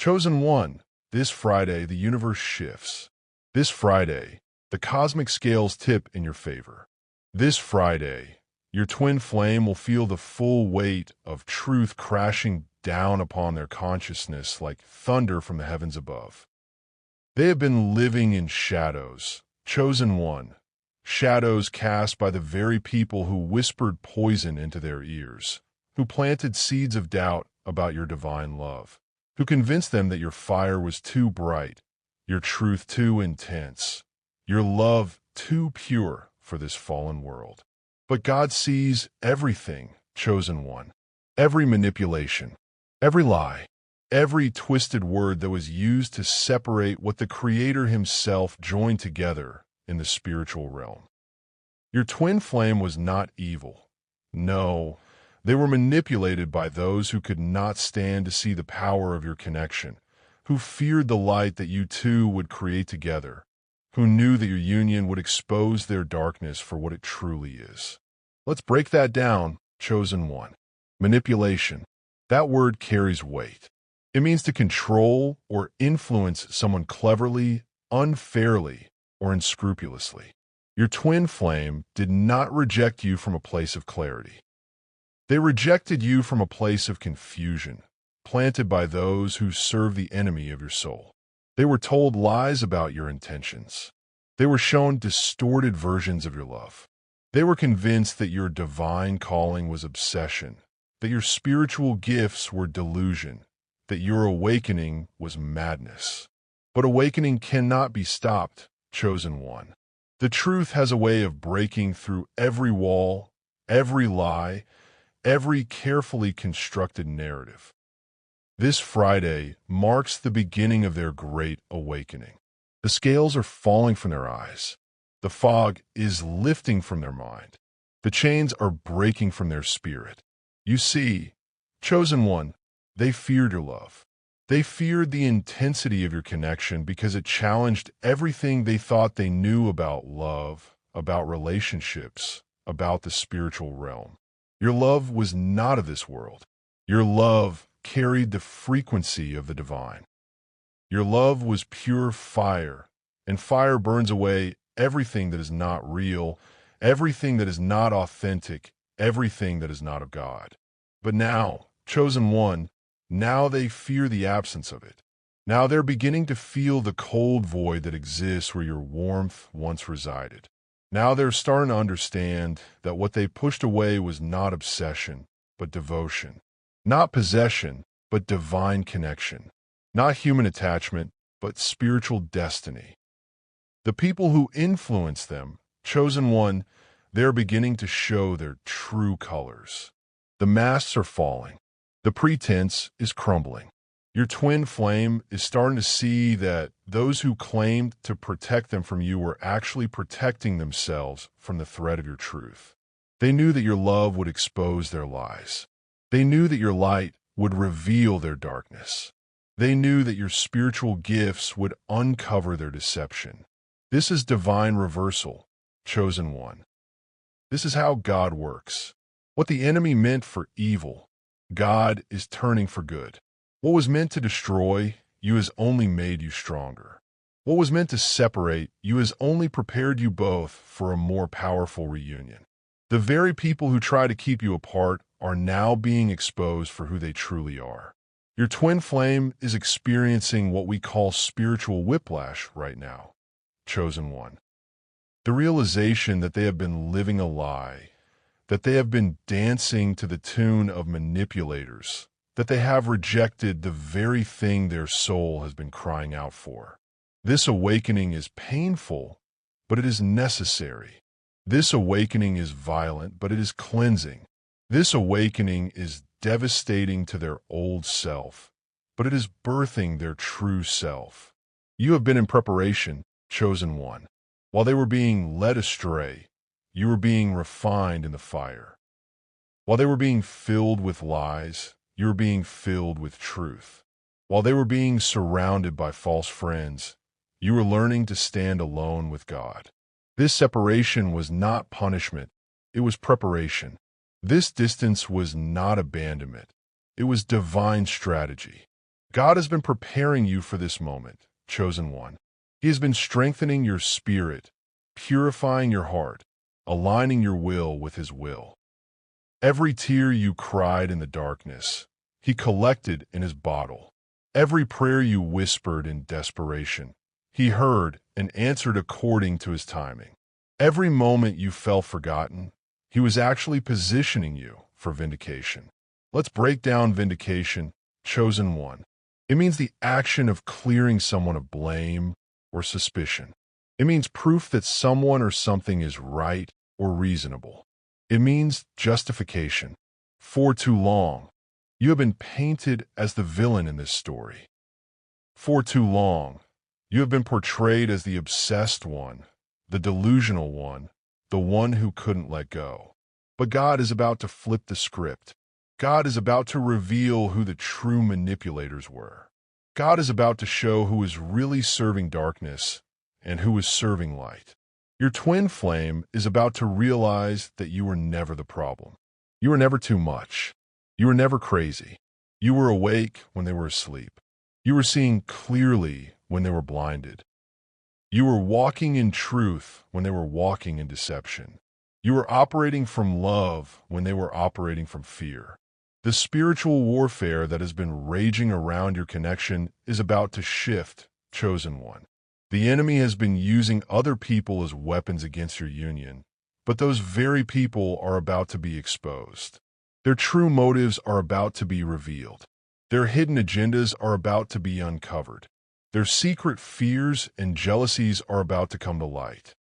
Chosen one, this Friday the universe shifts. This Friday, the cosmic scales tip in your favor. This Friday, your twin flame will feel the full weight of truth crashing down upon their consciousness like thunder from the heavens above. They have been living in shadows, chosen one, shadows cast by the very people who whispered poison into their ears, who planted seeds of doubt about your divine love, who convinced them that your fire was too bright, your truth too intense, your love too pure for this fallen world. But God sees everything, chosen one, every manipulation, every lie, every twisted word that was used to separate what the Creator Himself joined together in the spiritual realm. Your twin flame was not evil. No, they were manipulated by those who could not stand to see the power of your connection, who feared the light that you two would create together, who knew that your union would expose their darkness for what it truly is. Let's break that down, chosen one. Manipulation. That word carries weight. It means to control or influence someone cleverly, unfairly, or unscrupulously. Your twin flame did not reject you from a place of clarity. They rejected you from a place of confusion, planted by those who serve the enemy of your soul. They were told lies about your intentions. They were shown distorted versions of your love. They were convinced that your divine calling was obsession, that your spiritual gifts were delusion, that your awakening was madness. But awakening cannot be stopped, chosen one. The truth has a way of breaking through every wall, every lie, every carefully constructed narrative. This Friday marks the beginning of their great awakening. The scales are falling from their eyes. The fog is lifting from their mind. The chains are breaking from their spirit. You see, chosen one, they feared your love. They feared the intensity of your connection because it challenged everything they thought they knew about love, about relationships, about the spiritual realm. Your love was not of this world. Your love carried the frequency of the divine. Your love was pure fire, and fire burns away everything that is not real, everything that is not authentic, everything that is not of God. But now, chosen one, now they fear the absence of it. Now they're beginning to feel the cold void that exists where your warmth once resided. Now they're starting to understand that what they pushed away was not obsession, but devotion. Not possession, but divine connection. Not human attachment, but spiritual destiny. The people who influence them, chosen one, they're beginning to show their true colors. The masks are falling. The pretense is crumbling. Your twin flame is starting to see that those who claimed to protect them from you were actually protecting themselves from the threat of your truth. They knew that your love would expose their lies. They knew that your light would reveal their darkness. They knew that your spiritual gifts would uncover their deception. This is divine reversal, chosen one. This is how God works. What the enemy meant for evil, God is turning for good. What was meant to destroy you has only made you stronger. What was meant to separate you has only prepared you both for a more powerful reunion. The very people who try to keep you apart are now being exposed for who they truly are. Your twin flame is experiencing what we call spiritual whiplash right now, chosen one. The realization that they have been living a lie, that they have been dancing to the tune of manipulators, that they have rejected the very thing their soul has been crying out for. This awakening is painful, but it is necessary. This awakening is violent, but it is cleansing. This awakening is devastating to their old self, but it is birthing their true self. You have been in preparation, chosen one. While they were being led astray, you were being refined in the fire. While they were being filled with lies, you were being filled with truth. While they were being surrounded by false friends, you were learning to stand alone with God. This separation was not punishment, it was preparation. This distance was not abandonment, it was divine strategy. God has been preparing you for this moment, chosen one. He has been strengthening your spirit, purifying your heart, aligning your will with His will. Every tear you cried in the darkness, He collected in His bottle. Every prayer you whispered in desperation, He heard and answered according to His timing. Every moment you felt forgotten, He was actually positioning you for vindication. Let's break down vindication, chosen one. It means the action of clearing someone of blame or suspicion. It means proof that someone or something is right or reasonable. It means justification. For too long, you have been painted as the villain in this story. For too long, you have been portrayed as the obsessed one, the delusional one, the one who couldn't let go. But God is about to flip the script. God is about to reveal who the true manipulators were. God is about to show who is really serving darkness and who is serving light. Your twin flame is about to realize that you were never the problem. You were never too much. You were never crazy. You were awake when they were asleep. You were seeing clearly when they were blinded. You were walking in truth when they were walking in deception. You were operating from love when they were operating from fear. The spiritual warfare that has been raging around your connection is about to shift, chosen one. The enemy has been using other people as weapons against your union, but those very people are about to be exposed. Their true motives are about to be revealed. Their hidden agendas are about to be uncovered. Their secret fears and jealousies are about to come to light.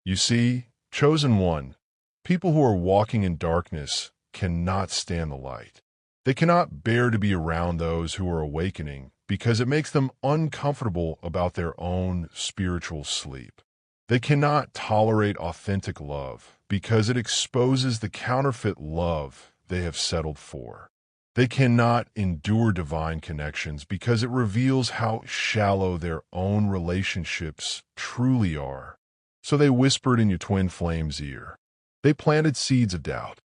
You see, chosen one, people who are walking in darkness cannot stand the light. They cannot bear to be around those who are awakening because it makes them uncomfortable about their own spiritual sleep. They cannot tolerate authentic love because it exposes the counterfeit love they have settled for. They cannot endure divine connections because it reveals how shallow their own relationships truly are. So they whispered in your twin flame's ear. They planted seeds of doubt.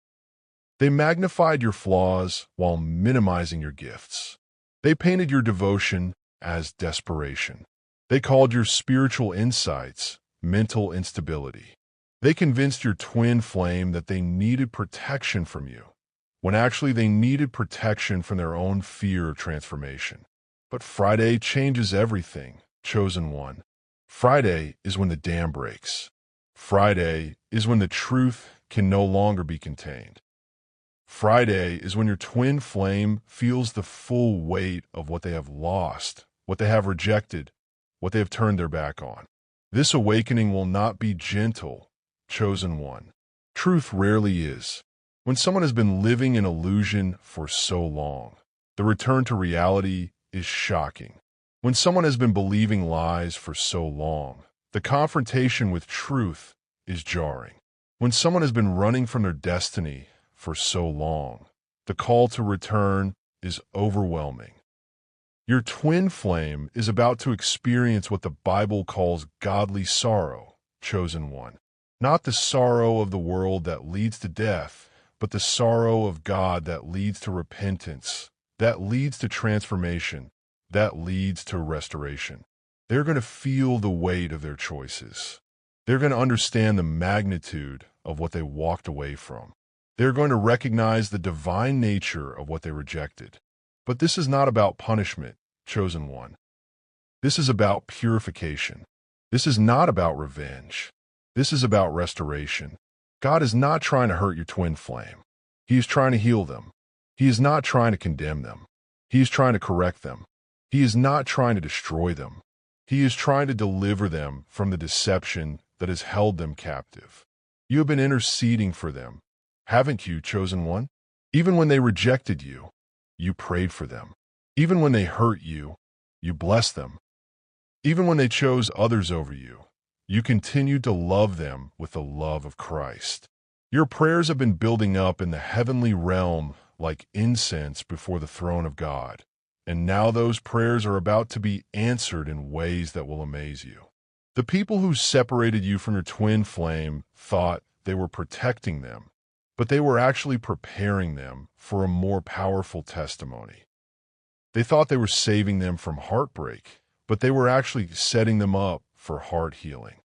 They magnified your flaws while minimizing your gifts. They painted your devotion as desperation. They called your spiritual insights mental instability. They convinced your twin flame that they needed protection from you, when actually they needed protection from their own fear of transformation. But Friday changes everything, chosen one. Friday is when the dam breaks. Friday is when the truth can no longer be contained. Friday is when your twin flame feels the full weight of what they have lost, what they have rejected, what they have turned their back on. This awakening will not be gentle, chosen one. Truth rarely is. When someone has been living in illusion for so long, the return to reality is shocking. When someone has been believing lies for so long, the confrontation with truth is jarring. When someone has been running from their destiny for so long, the call to return is overwhelming. Your twin flame is about to experience what the Bible calls godly sorrow, chosen one. Not the sorrow of the world that leads to death, but the sorrow of God that leads to repentance, that leads to transformation, that leads to restoration. They're going to feel the weight of their choices. They're going to understand the magnitude of what they walked away from. They're going to recognize the divine nature of what they rejected. But this is not about punishment, chosen one. This is about purification. This is not about revenge. This is about restoration. God is not trying to hurt your twin flame. He is trying to heal them. He is not trying to condemn them. He is trying to correct them. He is not trying to destroy them. He is trying to deliver them from the deception that has held them captive. You have been interceding for them, haven't you, chosen one? Even when they rejected you, you prayed for them. Even when they hurt you, you blessed them. Even when they chose others over you, you continued to love them with the love of Christ. Your prayers have been building up in the heavenly realm like incense before the throne of God. And now those prayers are about to be answered in ways that will amaze you. The people who separated you from your twin flame thought they were protecting them, but they were actually preparing them for a more powerful testimony. They thought they were saving them from heartbreak, but they were actually setting them up for heart healing.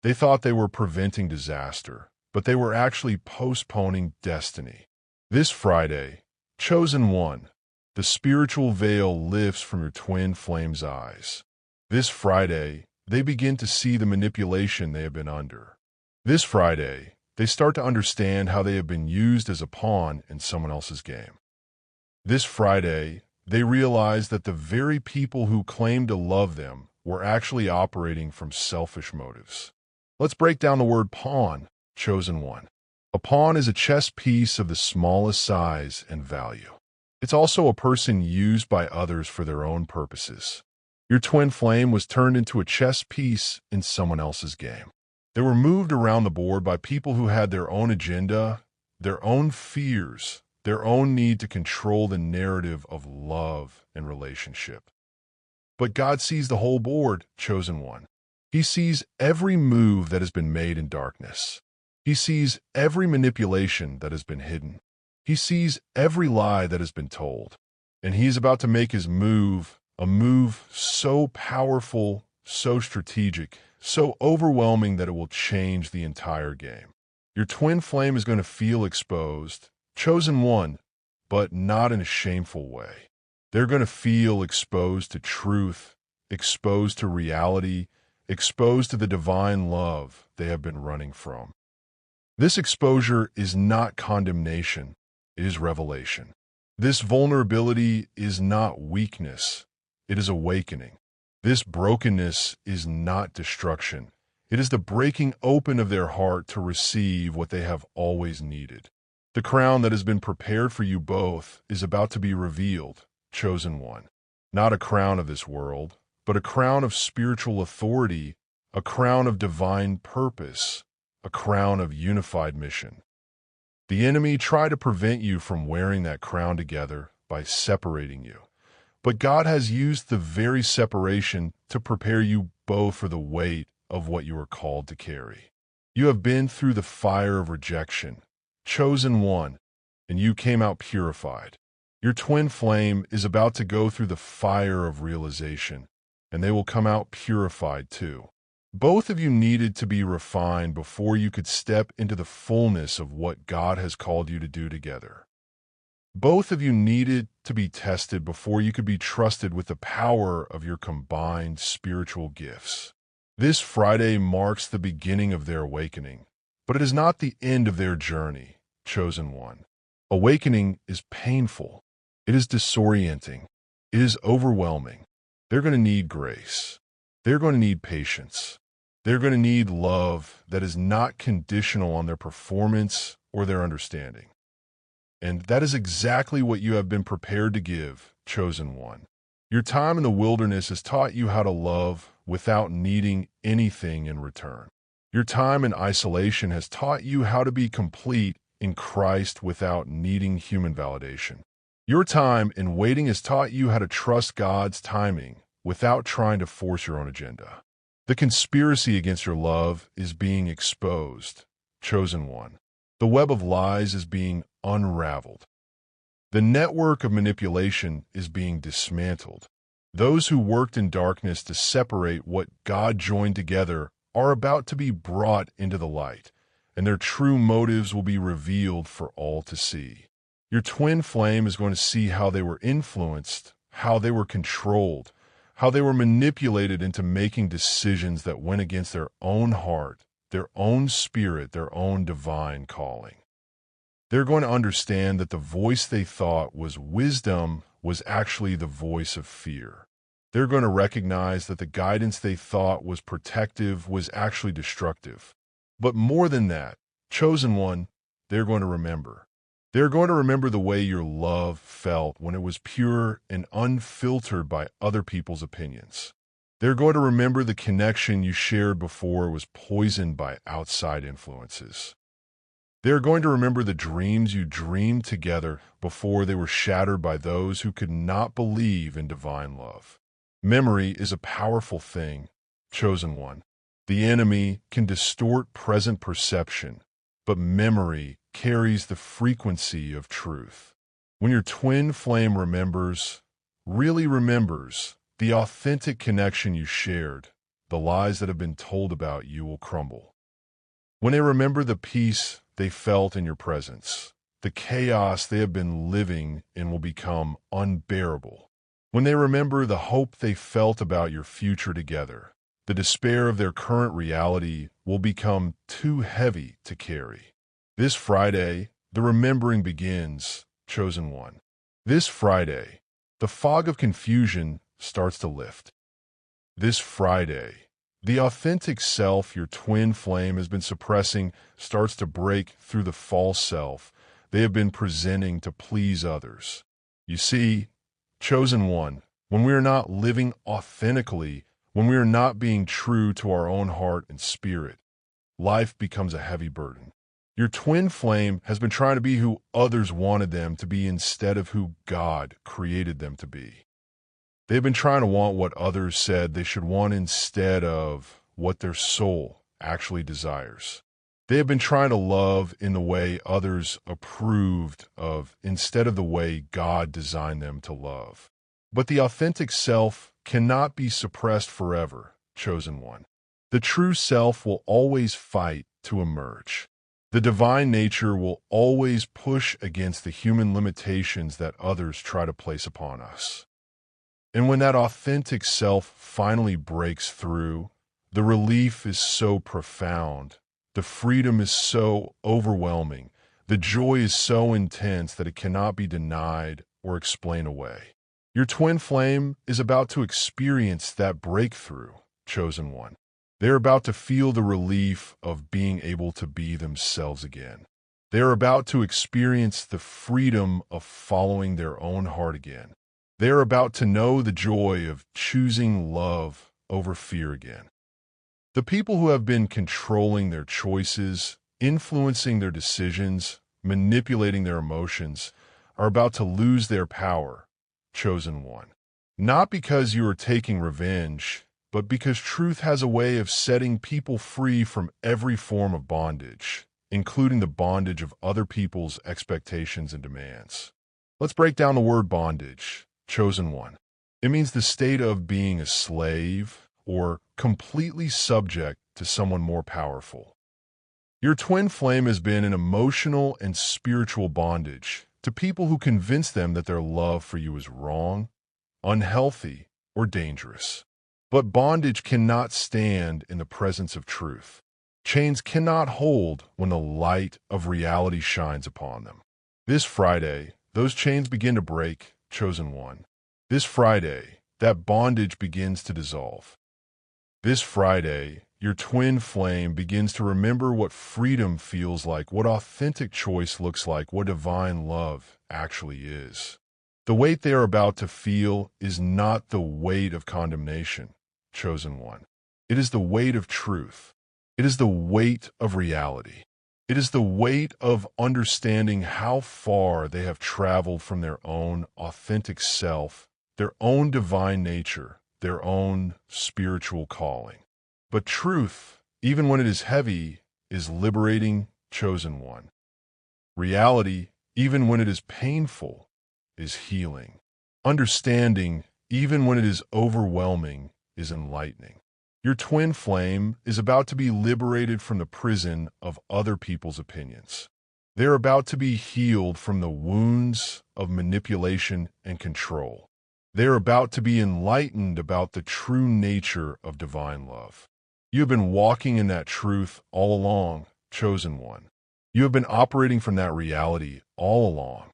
They thought they were preventing disaster, but they were actually postponing destiny. This Friday, chosen one, the spiritual veil lifts from your twin flame's eyes. This Friday, they begin to see the manipulation they have been under. This Friday, they start to understand how they have been used as a pawn in someone else's game. This Friday, they realize that the very people who claimed to love them were actually operating from selfish motives. Let's break down the word pawn, chosen one. A pawn is a chess piece of the smallest size and value. It's also a person used by others for their own purposes. Your twin flame was turned into a chess piece in someone else's game. They were moved around the board by people who had their own agenda, their own fears, their own need to control the narrative of love and relationship. But God sees the whole board, chosen one. He sees every move that has been made in darkness. He sees every manipulation that has been hidden. He sees every lie that has been told. And he is about to make his move, a move so powerful, so strategic, so overwhelming that it will change the entire game. Your twin flame is going to feel exposed, chosen one, but not in a shameful way. They're going to feel exposed to truth, exposed to reality, exposed to the divine love they have been running from. This exposure is not condemnation, it is revelation. This vulnerability is not weakness, it is awakening. This brokenness is not destruction. It is the breaking open of their heart to receive what they have always needed. The crown that has been prepared for you both is about to be revealed, chosen one. Not a crown of this world, but a crown of spiritual authority, a crown of divine purpose, a crown of unified mission. The enemy tried to prevent you from wearing that crown together by separating you. But God has used the very separation to prepare you both for the weight of what you are called to carry. You have been through the fire of rejection, chosen one, and you came out purified. Your twin flame is about to go through the fire of realization, and they will come out purified too. Both of you needed to be refined before you could step into the fullness of what God has called you to do together. Both of you needed to be tested before you could be trusted with the power of your combined spiritual gifts. This Friday marks the beginning of their awakening, but it is not the end of their journey, chosen one. Awakening is painful. It is disorienting. It is overwhelming. They're going to need grace. They're going to need patience. They're going to need love that is not conditional on their performance or their understanding. And that is exactly what you have been prepared to give, chosen one. Your time in the wilderness has taught you how to love without needing anything in return. Your time in isolation has taught you how to be complete in Christ without needing human validation. Your time in waiting has taught you how to trust God's timing without trying to force your own agenda. The conspiracy against your love is being exposed, chosen one. The web of lies is being unraveled. The network of manipulation is being dismantled. Those who worked in darkness to separate what God joined together are about to be brought into the light, and their true motives will be revealed for all to see. Your twin flame is going to see how they were influenced, how they were controlled, how they were manipulated into making decisions that went against their own heart, their own spirit, their own divine calling. They're going to understand that the voice they thought was wisdom was actually the voice of fear. They're going to recognize that the guidance they thought was protective was actually destructive. But more than that, chosen one, they're going to remember. They're going to remember the way your love felt when it was pure and unfiltered by other people's opinions. They're going to remember the connection you shared before it was poisoned by outside influences. They're going to remember the dreams you dreamed together before they were shattered by those who could not believe in divine love. Memory is a powerful thing, chosen one. The enemy can distort present perception, but memory carries the frequency of truth. When your twin flame remembers, really remembers the authentic connection you shared, the lies that have been told about you will crumble. When they remember the peace they felt in your presence, the chaos they have been living in will become unbearable. When they remember the hope they felt about your future together, the despair of their current reality will become too heavy to carry. This Friday, the remembering begins, chosen one. This Friday, the fog of confusion starts to lift. This Friday, the authentic self your twin flame has been suppressing starts to break through the false self they have been presenting to please others. You see, chosen one, when we are not living authentically, when we are not being true to our own heart and spirit, life becomes a heavy burden. Your twin flame has been trying to be who others wanted them to be instead of who God created them to be. They've been trying to want what others said they should want instead of what their soul actually desires. They have been trying to love in the way others approved of instead of the way God designed them to love. But the authentic self cannot be suppressed forever, chosen one. The true self will always fight to emerge. The divine nature will always push against the human limitations that others try to place upon us. And when that authentic self finally breaks through, the relief is so profound, the freedom is so overwhelming, the joy is so intense that it cannot be denied or explained away. Your twin flame is about to experience that breakthrough, chosen one. They're about to feel the relief of being able to be themselves again. They're about to experience the freedom of following their own heart again. They are about to know the joy of choosing love over fear again. The people who have been controlling their choices, influencing their decisions, manipulating their emotions, are about to lose their power, chosen one. Not because you are taking revenge, but because truth has a way of setting people free from every form of bondage, including the bondage of other people's expectations and demands. Let's break down the word bondage. Chosen one. It means the state of being a slave or completely subject to someone more powerful. Your twin flame has been in emotional and spiritual bondage to people who convince them that their love for you is wrong, unhealthy, or dangerous. But bondage cannot stand in the presence of truth. Chains cannot hold when the light of reality shines upon them. This Friday, those chains begin to break, chosen one. This Friday, that bondage begins to dissolve. This Friday, your twin flame begins to remember what freedom feels like, what authentic choice looks like, what divine love actually is. The weight they are about to feel is not the weight of condemnation, chosen one. It is the weight of truth. It is the weight of reality. It is the weight of understanding how far they have traveled from their own authentic self, their own divine nature, their own spiritual calling. But truth, even when it is heavy, is liberating, chosen one. Reality, even when it is painful, is healing. Understanding, even when it is overwhelming, is enlightening. Your twin flame is about to be liberated from the prison of other people's opinions. They're about to be healed from the wounds of manipulation and control. They're about to be enlightened about the true nature of divine love. You have been walking in that truth all along, chosen one. You have been operating from that reality all along.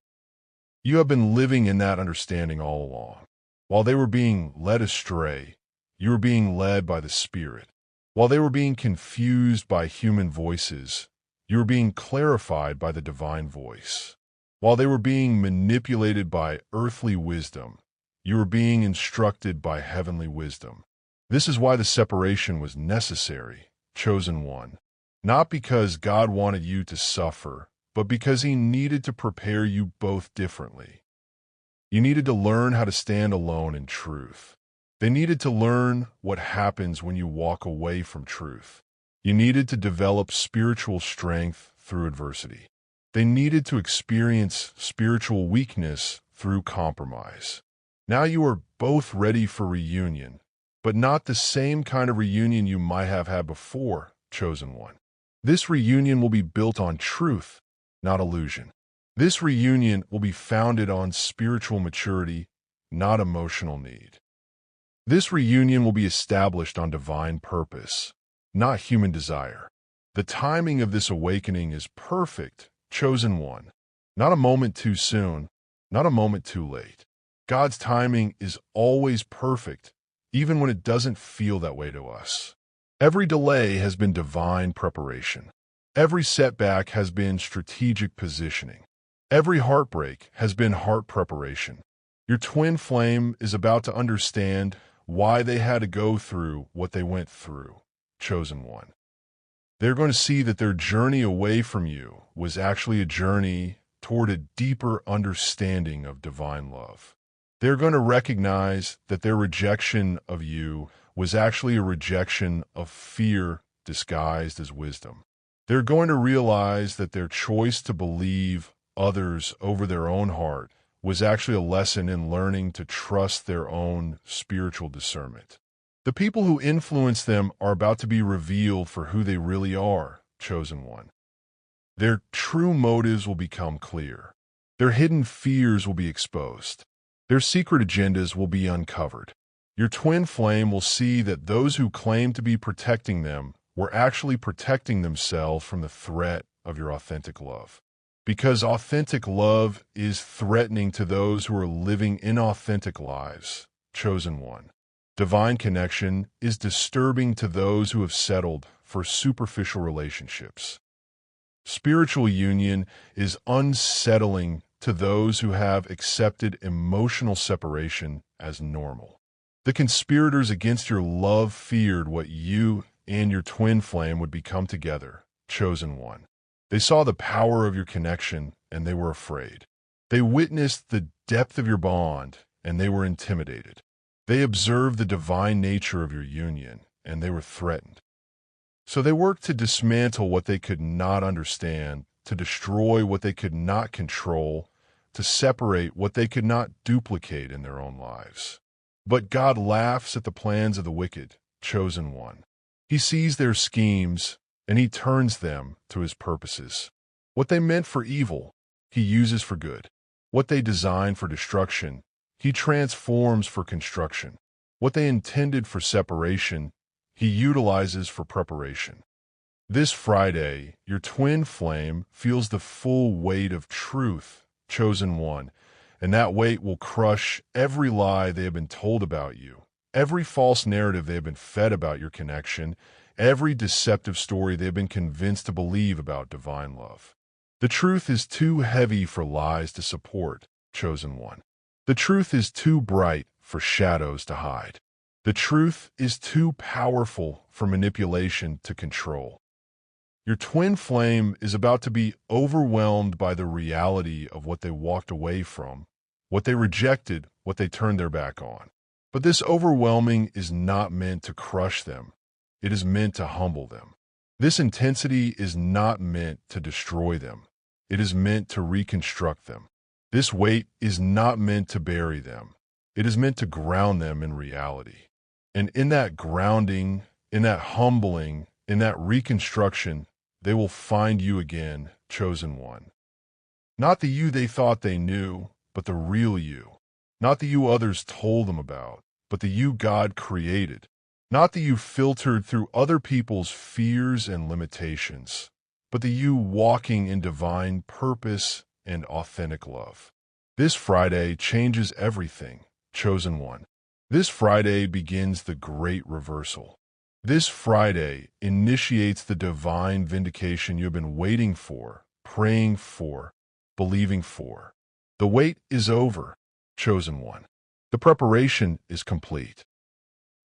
You have been living in that understanding all along. While they were being led astray, you were being led by the Spirit. While they were being confused by human voices, you were being clarified by the divine voice. While they were being manipulated by earthly wisdom, you were being instructed by heavenly wisdom. This is why the separation was necessary, chosen one. Not because God wanted you to suffer, but because He needed to prepare you both differently. You needed to learn how to stand alone in truth. They needed to learn what happens when you walk away from truth. You needed to develop spiritual strength through adversity. They needed to experience spiritual weakness through compromise. Now you are both ready for reunion, but not the same kind of reunion you might have had before, chosen one. This reunion will be built on truth, not illusion. This reunion will be founded on spiritual maturity, not emotional need. This reunion will be established on divine purpose, not human desire. The timing of this awakening is perfect, chosen one. Not a moment too soon, not a moment too late. God's timing is always perfect, even when it doesn't feel that way to us. Every delay has been divine preparation. Every setback has been strategic positioning. Every heartbreak has been heart preparation. Your twin flame is about to understand why they had to go through what they went through, chosen one. They're going to see that their journey away from you was actually a journey toward a deeper understanding of divine love. They're going to recognize that their rejection of you was actually a rejection of fear disguised as wisdom. They're going to realize that their choice to believe others over their own heart was actually a lesson in learning to trust their own spiritual discernment. The people who influence them are about to be revealed for who they really are, chosen one. Their true motives will become clear. Their hidden fears will be exposed. Their secret agendas will be uncovered. Your twin flame will see that those who claim to be protecting them were actually protecting themselves from the threat of your authentic love. Because authentic love is threatening to those who are living inauthentic lives, chosen one. Divine connection is disturbing to those who have settled for superficial relationships. Spiritual union is unsettling to those who have accepted emotional separation as normal. The conspirators against your love feared what you and your twin flame would become together, chosen one. They saw the power of your connection and they were afraid. They witnessed the depth of your bond and they were intimidated. They observed the divine nature of your union and they were threatened. So they worked to dismantle what they could not understand, to destroy what they could not control, to separate what they could not duplicate in their own lives. But God laughs at the plans of the wicked, chosen one. He sees their schemes, and he turns them to his purposes. What they meant for evil, he uses for good. What they designed for destruction, he transforms for construction. What they intended for separation, he utilizes for preparation. This Friday, your twin flame feels the full weight of truth, chosen one, and that weight will crush every lie they have been told about you, every false narrative they have been fed about your connection, every deceptive story they have been convinced to believe about divine love. The truth is too heavy for lies to support, chosen one. The truth is too bright for shadows to hide. The truth is too powerful for manipulation to control. Your twin flame is about to be overwhelmed by the reality of what they walked away from, what they rejected, what they turned their back on. But this overwhelming is not meant to crush them. It is meant to humble them. This intensity is not meant to destroy them. It is meant to reconstruct them. This weight is not meant to bury them. It is meant to ground them in reality. And in that grounding, in that humbling, in that reconstruction, they will find you again, chosen one. Not the you they thought they knew, but the real you. Not the you others told them about, but the you God created. Not the you filtered through other people's fears and limitations, but the you walking in divine purpose and authentic love. This Friday changes everything, chosen one. This Friday begins the great reversal. This Friday initiates the divine vindication you've been waiting for, praying for, believing for. The wait is over, chosen one. The preparation is complete.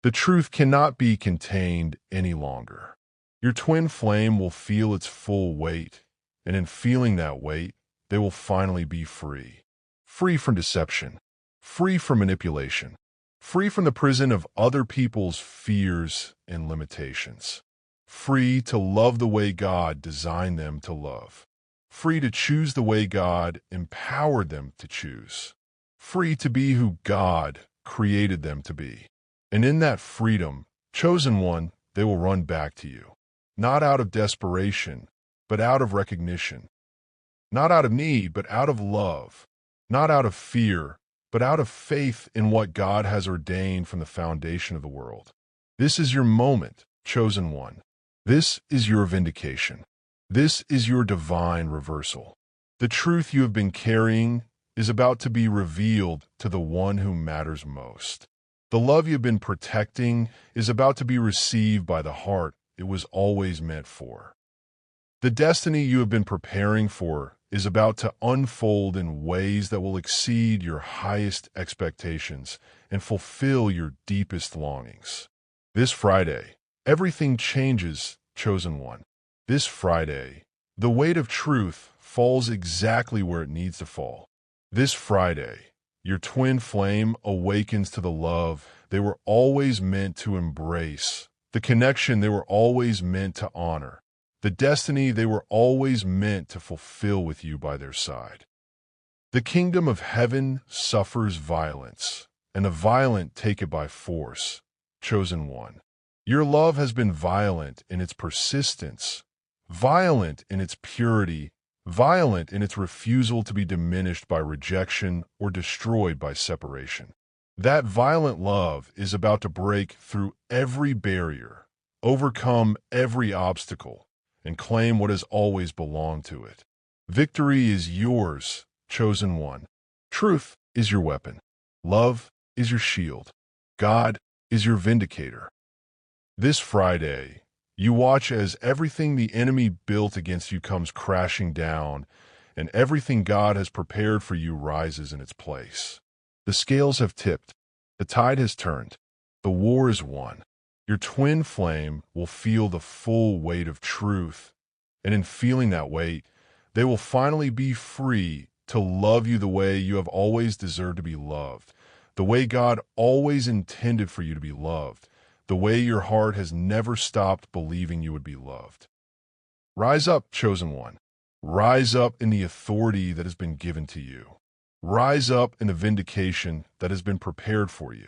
The truth cannot be contained any longer. Your twin flame will feel its full weight, and in feeling that weight, they will finally be free. Free from deception, free from manipulation, free from the prison of other people's fears and limitations, free to love the way God designed them to love, free to choose the way God empowered them to choose. free to be who God created them to be. And in that freedom, chosen one, they will run back to you. Not out of desperation, but out of recognition. Not out of need, but out of love. Not out of fear, but out of faith in what God has ordained from the foundation of the world. This is your moment, chosen one. This is your vindication. This is your divine reversal. The truth you have been carrying is about to be revealed to the one who matters most. The love you've been protecting is about to be received by the heart it was always meant for. The destiny you have been preparing for is about to unfold in ways that will exceed your highest expectations and fulfill your deepest longings. This Friday, everything changes, chosen one. This Friday, the weight of truth falls exactly where it needs to fall. This Friday, your twin flame awakens to the love they were always meant to embrace, the connection they were always meant to honor, the destiny they were always meant to fulfill with you by their side. The kingdom of heaven suffers violence, and the violent take it by force, chosen one. Your love has been violent in its persistence, violent in its purity, violent in its refusal to be diminished by rejection or destroyed by separation. That violent love is about to break through every barrier, overcome every obstacle, and claim what has always belonged to it. Victory is yours, chosen one. Truth is your weapon. Love is your shield. God is your vindicator. This Friday, you watch as everything the enemy built against you comes crashing down, and everything God has prepared for you rises in its place. The scales have tipped. The tide has turned. The war is won. Your twin flame will feel the full weight of truth, and in feeling that weight, they will finally be free to love you the way you have always deserved to be loved, the way God always intended for you to be loved, the way your heart has never stopped believing you would be loved. Rise up, chosen one. Rise up in the authority that has been given to you. Rise up in the vindication that has been prepared for you.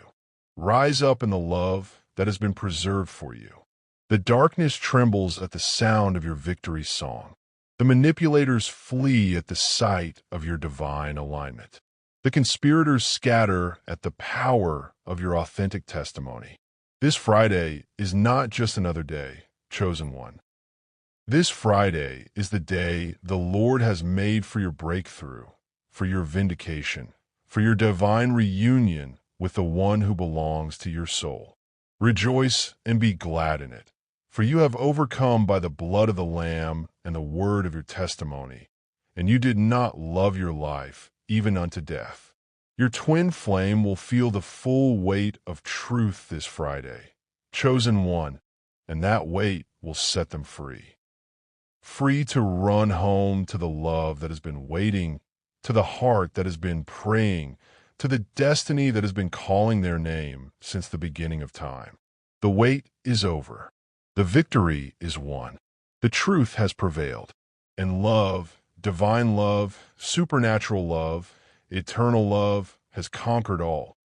Rise up in the love that has been preserved for you. The darkness trembles at the sound of your victory song. The manipulators flee at the sight of your divine alignment. The conspirators scatter at the power of your authentic testimony. This Friday is not just another day, chosen one. This Friday is the day the Lord has made for your breakthrough, for your vindication, for your divine reunion with the one who belongs to your soul. Rejoice and be glad in it, for you have overcome by the blood of the Lamb and the word of your testimony, and you did not love your life even unto death. Your twin flame will feel the full weight of truth this Friday, chosen one, and that weight will set them free. Free to run home to the love that has been waiting, to the heart that has been praying, to the destiny that has been calling their name since the beginning of time. The wait is over. The victory is won. The truth has prevailed. And love, divine love, supernatural love, eternal love has conquered all.